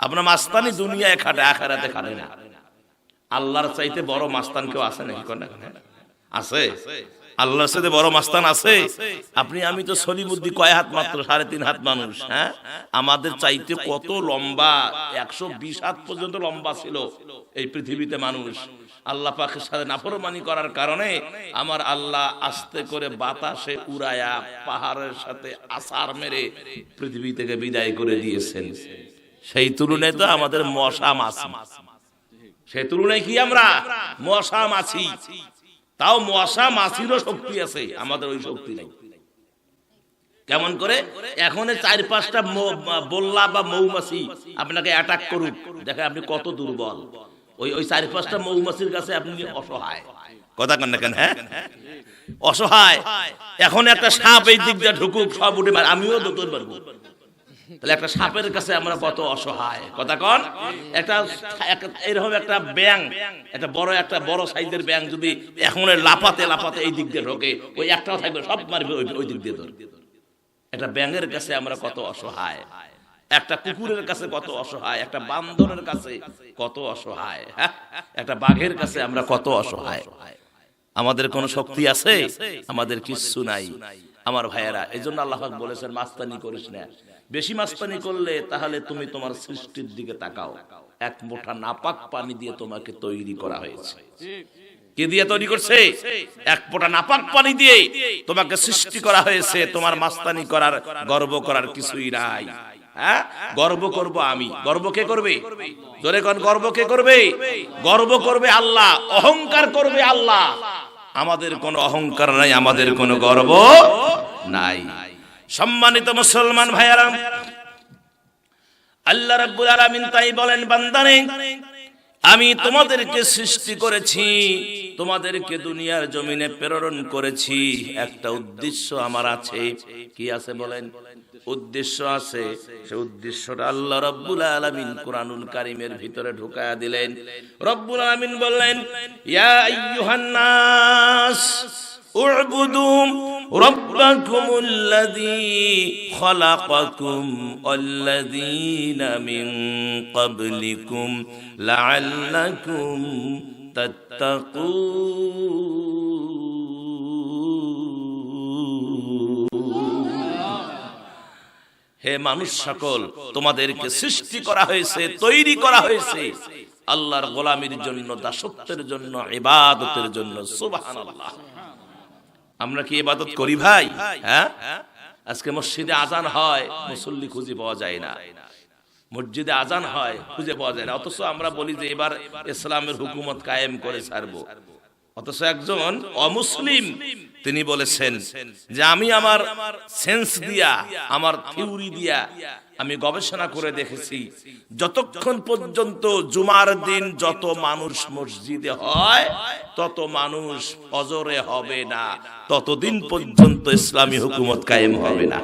আপনার মাস্তানি দুনিয়ায় খাটে, আখিরাতে খাটে না। আল্লাহর চাইতে বড় মাস্তান কেউ আছে নাকি? কোন আছে? আল্লাহর সাথে বড় মাস্তান আছে? আপনি আমি তো সলিমুদ্দি কয় হাত মাত্র, 3.5 হাত মানুষ। হ্যাঁ, আমাদের চাইতে কত লম্বা, 120 হাত পর্যন্ত লম্বা ছিল এই পৃথিবীতে মানুষ। আল্লাহ পাকের সাথে নাফরমানি করার কারণে আমার আল্লাহ আস্তে করে বাতাসে উড়ায়া পাহাড়ের সাথে আছাড় মেরে পৃথিবী থেকে বিদায় করে দিয়েছেন। সেই তুলনায় তো আমাদের মশা মাছি, সেই তুলনায় কি আমরা মশা মাছি? তাও মশা মাছিরও শক্তি আছে, আমাদের ওই শক্তি নাই। কেমন করে? এখন 4-5টা বল্লা বা মৌমাছি আপনাকে অ্যাটাক করুক, দেখেন আপনি কত দুর্বল। ওই 4-5টা মৌমাছির কাছে আপনি অসহায়। কথা কেন কেন? হ্যাঁ, অসহায়। এখন একটা সাপ এই দিক দিয়ে ঢুকুক, সব উঠে মার, আমিও দৌড় মারবো। তাহলে একটা সাপের কাছে আমরা কত অসহায়। কথা কন? একটা এরকম একটা ব্যাং, একটা বড় সাইজের ব্যাং যদি এখন লাফাতে লাফাতে এই দিক দিয়ে ঢোকে, ওই একটাও থাকবে, সব মারবে ওই দিক দিয়ে। একটা ব্যাঙের কাছে আমরা কত অসহায়, একটা কুকুরের কাছে কত অসহায়, একটা বান্দরের কাছে কত অসহায়, একটা বাঘের কাছে আমরা কত অসহায়। আমাদের কোন শক্তি আছে? আমাদের কিচ্ছু নাই আমার ভাইয়েরা। এই জন্য আল্লাহ পাক বলেছেন মাস্তানি করিস না। বেশি মাস্তানি করলে তাহলে তুমি তোমার সৃষ্টির দিকে তাকাও। এক মুঠা নাপাক পানি দিয়ে তোমাকে তৈরি করা হয়েছে। কে দিয়ে তৈরি করছে? এক ফোঁটা নাপাক পানি দিয়ে তোমাকে সৃষ্টি করা হয়েছে। তোমার মাস্তানি করার, গর্ব করার কিছুই নাই। হ্যাঁ, গর্ব করব আমি। গর্ব কে করবে? জোরে কোন, গর্ব কে করবে? গর্ব করবে আল্লাহ, অহংকার করবে আল্লাহ। আমাদের কোনো অহংকার নাই, আমাদের কোনো গর্ব নাই। সম্মানিত মুসলমান ভাইয়ারা, আল্লাহ রাব্বুল আলামিন তাই বলেন, বান্দারে আমি তোমাদেরকে সৃষ্টি করেছি, তোমাদেরকে দুনিয়ার জমিনে প্রেরণ করেছি, একটা উদ্দেশ্য আমার আছে। কি আছে বলেন? উদ্দেশ্য আছে। সেই উদ্দেশ্যটা আল্লাহ রাব্বুল আলামিন কুরআনুল কারীমের ভিতরে ঢুকায়া দিলেন। রব্বুল আলামিন বললেন, ইয়া আইয়ুহান নাস উ'বুদু রাব্বাকুমুল্লাযী খালাকাকুম ওয়াল্লাযীনা মিন ক্বাবলিকুম লাআল্লাকুম তাত্তাকুন। হে মানুষ সকল, তোমাদেরকে সৃষ্টি করা হয়েছে, তৈরি করা হয়েছে আল্লাহর গোলামির জন্য, দাসত্বের জন্য, ইবাদতের জন্য। সুবহানাল্লাহ। আমরা কি ইবাদত করি ভাই? হ্যাঁ, আজকে মসজিদে আজান হয়, মুসল্লি খুঁজে পাওয়া যায় না। মসজিদে আজান হয়, খুঁজে পাওয়া যায় না। অথচ আমরা বলি যে এবার ইসলামের হুকুমত কায়েম করে ছাড়বো। অথচ একজন অমুসলিম তিনি বলেছেন যে আমি আমার সেন্স দিয়া, আমার থিওরি দিয়া আমি গবেষণা করে দেখেছি, যতক্ষণ পর্যন্ত জুমার দিন যত মানুষ মসজিদে হয় তত মানুষ ফজরে হবে না, ততদিন পর্যন্ত ইসলামী হুকুমত কায়েম হবে না।